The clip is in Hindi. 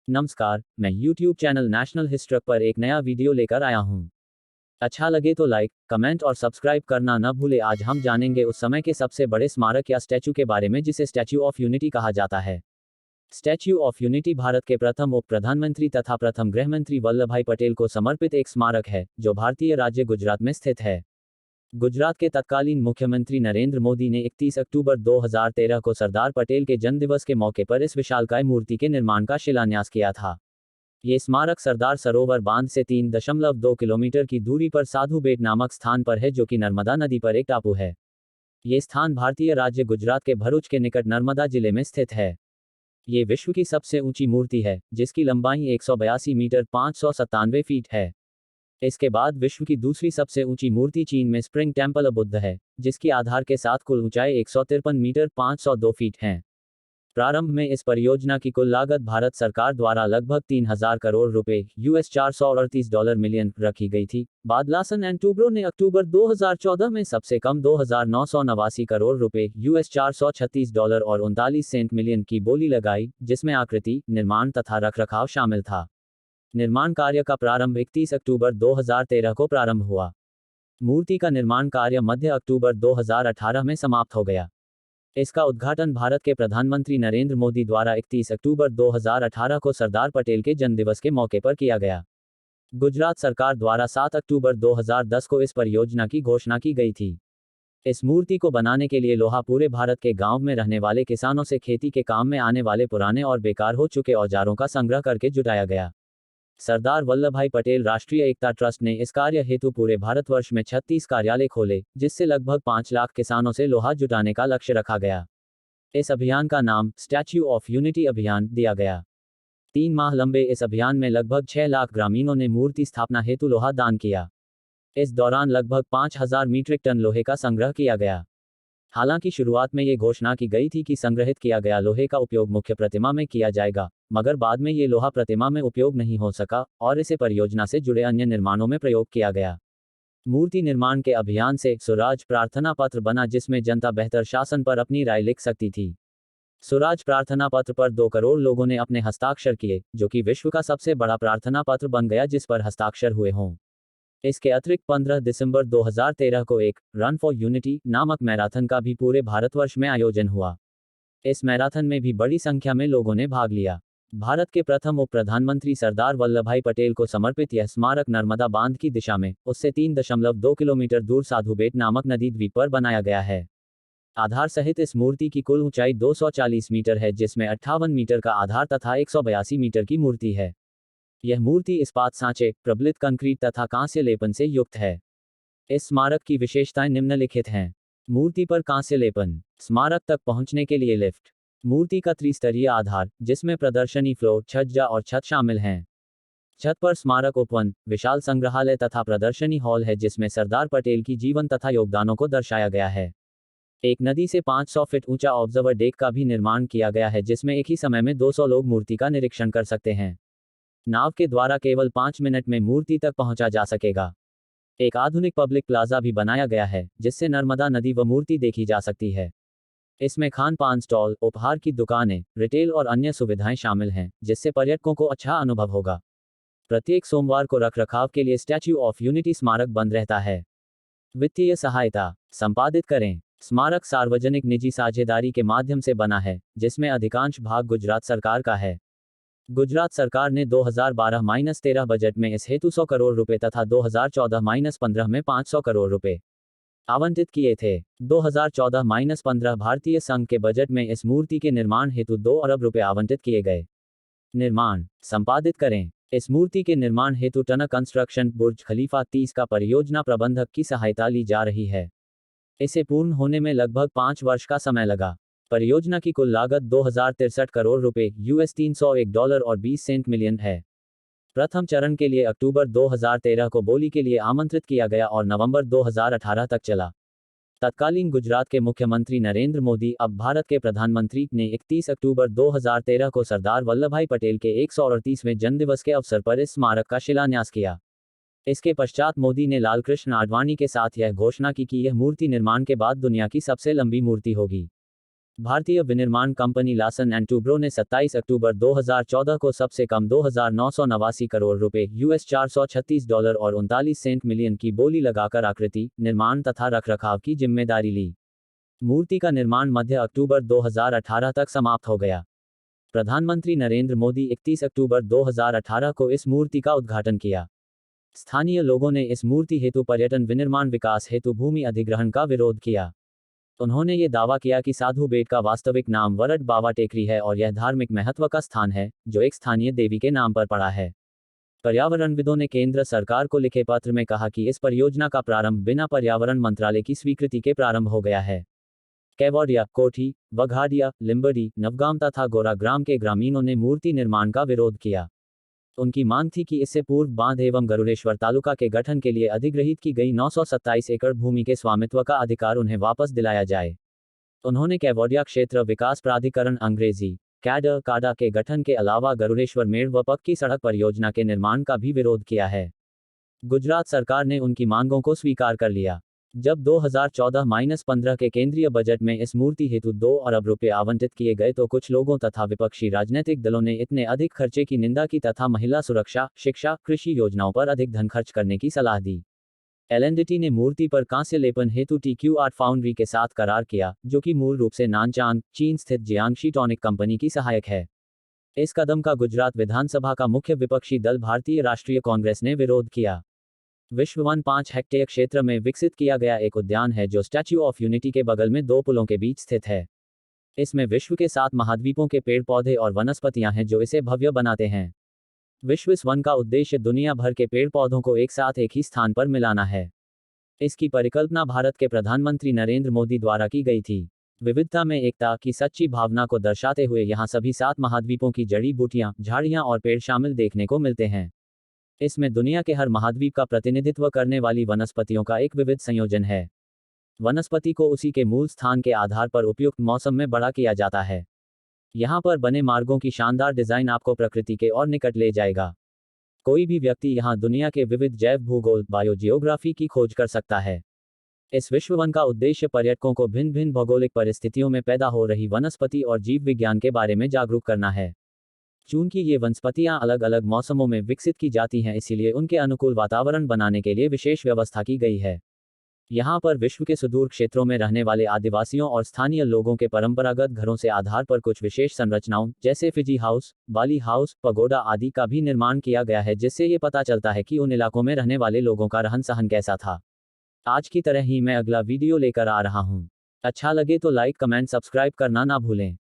नमस्कार, मैं YouTube चैनल नेशनल हिस्ट्री पर एक नया वीडियो लेकर आया हूँ। अच्छा लगे तो लाइक, कमेंट और सब्सक्राइब करना न भूले। आज हम जानेंगे उस समय के सबसे बड़े स्मारक या स्टैचू के बारे में जिसे स्टैच्यू ऑफ यूनिटी कहा जाता है। स्टैच्यू ऑफ यूनिटी भारत के प्रथम उप प्रधानमंत्री तथा प्रथम गृहमंत्री वल्लभ भाई पटेल को समर्पित एक स्मारक है, जो भारतीय राज्य गुजरात में स्थित है। गुजरात के तत्कालीन मुख्यमंत्री नरेंद्र मोदी ने 31 अक्टूबर 2013 को सरदार पटेल के जन्मदिवस के मौके पर इस विशालकाय मूर्ति के निर्माण का शिलान्यास किया था। ये स्मारक सरदार सरोवर बांध से 3.2 किलोमीटर की दूरी पर साधु बेट नामक स्थान पर है, जो कि नर्मदा नदी पर एक टापू है। ये स्थान भारतीय राज्य गुजरात के भरूच के निकट नर्मदा जिले में स्थित है। ये विश्व की सबसे ऊंची मूर्ति है, जिसकी लंबाई 182 मीटर 597 फीट है। इसके बाद विश्व की दूसरी सबसे ऊंची मूर्ति चीन में स्प्रिंग टेम्पल बुद्ध है, जिसकी आधार के साथ कुल ऊंचाई 153 मीटर 502 फीट है। प्रारंभ में इस परियोजना की कुल लागत भारत सरकार द्वारा लगभग 3,000 करोड़ रुपए US $438 मिलियन रखी गई थी। बाद लार्सन एंड टूब्रो ने अक्टूबर 2014 में सबसे कम 2,989 करोड़ रुपए US $436 और 39 सेंट मिलियन की बोली लगाई, जिसमें आकृति, निर्माण तथा रखरखाव शामिल था। निर्माण कार्य का प्रारंभ 31 अक्टूबर 2013 को प्रारंभ हुआ। मूर्ति का निर्माण कार्य मध्य अक्टूबर 2018 में समाप्त हो गया। इसका उद्घाटन भारत के प्रधानमंत्री नरेंद्र मोदी द्वारा 31 अक्टूबर 2018 को सरदार पटेल के जन्मदिवस के मौके पर किया गया। गुजरात सरकार द्वारा 7 अक्टूबर 2010 को इस परियोजना की घोषणा की गई थी। इस मूर्ति को बनाने के लिए लोहा पूरे भारत के गांव में रहने वाले किसानों से खेती के काम में आने वाले पुराने और बेकार हो चुके औजारों का संग्रह करके जुटाया गया। सरदार वल्लभ भाई पटेल राष्ट्रीय एकता ट्रस्ट ने इस कार्य हेतु पूरे भारतवर्ष में 36 कार्यालय खोले, जिससे लगभग 5 लाख किसानों से लोहा जुटाने का लक्ष्य रखा गया। इस अभियान का नाम स्टैच्यू ऑफ यूनिटी अभियान दिया गया। 3 माह लंबे इस अभियान में लगभग 6 लाख ग्रामीणों ने मूर्ति स्थापना हेतु लोहा दान किया। इस दौरान लगभग 5,000 मीट्रिक टन लोहे का संग्रह किया गया। हालांकि शुरुआत में ये घोषणा की गई थी कि संग्रहित किया गया लोहे का उपयोग मुख्य प्रतिमा में किया जाएगा, मगर बाद में ये लोहा प्रतिमा में उपयोग नहीं हो सका और इसे परियोजना से जुड़े अन्य निर्माणों में प्रयोग किया गया। मूर्ति निर्माण के अभियान से स्वराज प्रार्थना पत्र बना, जिसमें जनता बेहतर शासन पर अपनी राय लिख सकती थी। स्वराज प्रार्थना पत्र पर 2 करोड़ लोगों ने अपने हस्ताक्षर किए, जो कि विश्व का सबसे बड़ा प्रार्थना पत्र बन गया जिस पर हस्ताक्षर हुए हों। इसके अतिरिक्त 15 दिसंबर 2013 को एक रन फॉर यूनिटी नामक मैराथन का भी पूरे भारतवर्ष में आयोजन हुआ। इस मैराथन में भी बड़ी संख्या में लोगों ने भाग लिया। भारत के प्रथम उप प्रधानमंत्री सरदार वल्लभ भाई पटेल को समर्पित यह स्मारक नर्मदा बांध की दिशा में उससे 3.2 किलोमीटर दूर साधुबेट नामक नदी द्वीप पर बनाया गया है। आधार सहित इस मूर्ति की कुल ऊंचाई 240 मीटर है, जिसमें 58 मीटर का आधार तथा 182 मीटर की मूर्ति है। यह मूर्ति इस्पात सांचे, प्रबलित कंक्रीट तथा कांस्य लेपन से युक्त है। इस स्मारक की विशेषताएं निम्नलिखित हैं। मूर्ति पर कांस्य लेपन, स्मारक तक पहुंचने के लिए लिफ्ट, मूर्ति का त्रिस्तरीय आधार, जिसमें प्रदर्शनी फ्लोर, छज्जा और छत शामिल हैं। छत पर स्मारक उपवन, विशाल संग्रहालय तथा प्रदर्शनी हॉल है, जिसमें सरदार पटेल की जीवन तथा योगदानों को दर्शाया गया है। एक नदी से 500 फीट ऊंचा ऑब्जर्वर डेक का भी निर्माण किया गया है, जिसमें एक ही समय में 200 लोग मूर्ति का निरीक्षण कर सकते हैं। नाव के द्वारा केवल 5 मिनट में मूर्ति तक पहुंचा जा सकेगा। एक आधुनिक पब्लिक प्लाजा भी बनाया गया है, जिससे नर्मदा नदी व मूर्ति देखी जा सकती है। इसमें खान पान स्टॉल, उपहार की दुकानें, रिटेल और अन्य सुविधाएं शामिल हैं, जिससे पर्यटकों को अच्छा अनुभव होगा। प्रत्येक सोमवार को रखरखाव के लिए स्टैच्यू ऑफ यूनिटी स्मारक बंद रहता है। वित्तीय सहायता संपादित करें। स्मारक सार्वजनिक निजी साझेदारी के माध्यम से बना है, जिसमें अधिकांश भाग गुजरात सरकार का है। गुजरात सरकार ने 2012-13 बजट में इस हेतु 100 करोड़ रुपए तथा 2014-15 में 500 करोड़ रुपए आवंटित किए थे। 2014-15 भारतीय संघ के बजट में इस मूर्ति के निर्माण हेतु 2 अरब रुपए आवंटित किए गए। निर्माण संपादित करें। इस मूर्ति के निर्माण हेतु टनक कंस्ट्रक्शन बुर्ज खलीफा 30 का परियोजना प्रबंधक की सहायता ली जा रही है। इसे पूर्ण होने में लगभग 5 वर्ष का समय लगा। परियोजना की कुल लागत 2063 करोड़ रुपए US $301 और 20 सेंट मिलियन है। प्रथम चरण के लिए अक्टूबर 2013 को बोली के लिए आमंत्रित किया गया और नवंबर 2018 तक चला। तत्कालीन गुजरात के मुख्यमंत्री नरेंद्र मोदी, अब भारत के प्रधानमंत्री, ने 31 अक्टूबर 2013 को सरदार वल्लभ भाई पटेल के 138वें जन्मदिवस के अवसर पर इस स्मारक का शिलान्यास किया। इसके पश्चात मोदी ने लालकृष्ण आडवाणी के साथ यह घोषणा की कि यह मूर्ति निर्माण के बाद दुनिया की सबसे लंबी मूर्ति होगी। भारतीय विनिर्माण कंपनी लार्सन एंड टूब्रो ने 27 अक्टूबर 2014 को सबसे कम 2,989 करोड़ रुपए यूएस $436 और 39 सेंट मिलियन की बोली लगाकर आकृति, निर्माण तथा रखरखाव की जिम्मेदारी ली। मूर्ति का निर्माण मध्य अक्टूबर 2018 तक समाप्त हो गया। प्रधानमंत्री नरेंद्र मोदी 31 अक्टूबर 2018 को इस मूर्ति का उद्घाटन किया। स्थानीय लोगों ने इस मूर्ति हेतु पर्यटन विनिर्माण विकास हेतु भूमि अधिग्रहण का विरोध किया। उन्होंने ये दावा किया कि साधु बेट का वास्तविक नाम वरड बावा टेकरी है और यह धार्मिक महत्व का स्थान है, जो एक स्थानीय देवी के नाम पर पड़ा है। पर्यावरणविदों ने केंद्र सरकार को लिखे पत्र में कहा कि इस परियोजना का प्रारंभ बिना पर्यावरण मंत्रालय की स्वीकृति के प्रारंभ हो गया है। केवडिया, कोठी, वघाडिया, लिम्बडी, नवगाम तथा गोराग्राम के ग्रामीणों ने मूर्ति निर्माण का विरोध किया। उनकी मांग थी कि इससे पूर्व बांध एवं गरुड़ेश्वर तालुका के गठन के लिए अधिग्रहित की गई 927 एकड़ भूमि के स्वामित्व का अधिकार उन्हें वापस दिलाया जाए। उन्होंने केवडिया क्षेत्र विकास प्राधिकरण अंग्रेजी कैडर काडा के गठन के अलावा गरुड़ेश्वर मेड़ व पक्की सड़क परियोजना के निर्माण का भी विरोध किया है। गुजरात सरकार ने उनकी मांगों को स्वीकार कर लिया। जब 2014-15 के केंद्रीय बजट में इस मूर्ति हेतु 2 अरब रुपए आवंटित किए गए तो कुछ लोगों तथा विपक्षी राजनीतिक दलों ने इतने अधिक खर्चे की निंदा की तथा महिला सुरक्षा, शिक्षा, कृषि योजनाओं पर अधिक धन खर्च करने की सलाह दी। एलएनडीटी ने मूर्ति पर कांस्य लेपन हेतु टीक्यू आर्ट फाउंड्री के साथ करार किया, जो कि मूल रूप से नानचांग, चीन स्थित जियांगशी टॉनिक कंपनी की सहायक है। इस कदम का गुजरात विधानसभा का मुख्य विपक्षी दल भारतीय राष्ट्रीय कांग्रेस ने विरोध किया। विश्व वन 5 हेक्टेयर क्षेत्र में विकसित किया गया एक उद्यान है जो स्टैच्यू ऑफ यूनिटी के बगल में 2 पुलों के बीच स्थित है। इसमें विश्व के 7 महाद्वीपों के पेड़ पौधे और वनस्पतियां हैं जो इसे भव्य बनाते हैं। विश्व इस वन का उद्देश्य दुनिया भर के पेड़ पौधों को एक साथ एक ही स्थान पर मिलाना है। इसकी परिकल्पना भारत के प्रधानमंत्री नरेंद्र मोदी द्वारा की गई थी। विविधता में एकता की सच्ची भावना को दर्शाते हुए यहाँ सभी 7 महाद्वीपों की जड़ी बूटियां, झाड़ियां और पेड़ शामिल देखने को मिलते हैं। इसमें दुनिया के हर महाद्वीप का प्रतिनिधित्व करने वाली वनस्पतियों का एक विविध संयोजन है। वनस्पति को उसी के मूल स्थान के आधार पर उपयुक्त मौसम में बड़ा किया जाता है। यहाँ पर बने मार्गों की शानदार डिजाइन आपको प्रकृति के और निकट ले जाएगा। कोई भी व्यक्ति यहाँ दुनिया के विविध जैव भूगोल बायोजियोग्राफी की खोज कर सकता है। इस विश्व वन का उद्देश्य पर्यटकों को भिन्न भिन्न भौगोलिक परिस्थितियों में पैदा हो रही वनस्पति और जीव विज्ञान के बारे में जागरूक करना है। चूंकि ये वनस्पतियां अलग अलग मौसमों में विकसित की जाती हैं, इसीलिए उनके अनुकूल वातावरण बनाने के लिए विशेष व्यवस्था की गई है। यहाँ पर विश्व के सुदूर क्षेत्रों में रहने वाले आदिवासियों और स्थानीय लोगों के परंपरागत घरों से आधार पर कुछ विशेष संरचनाओं जैसे फिजी हाउस, बाली हाउस, पगोडा आदि का भी निर्माण किया गया है, जिससे ये पता चलता है कि उन इलाकों में रहने वाले लोगों का रहन सहन कैसा था। आज की तरह ही मैं अगला वीडियो लेकर आ रहा हूँ। अच्छा लगे तो लाइक, कमेंट, सब्सक्राइब करना ना भूलें।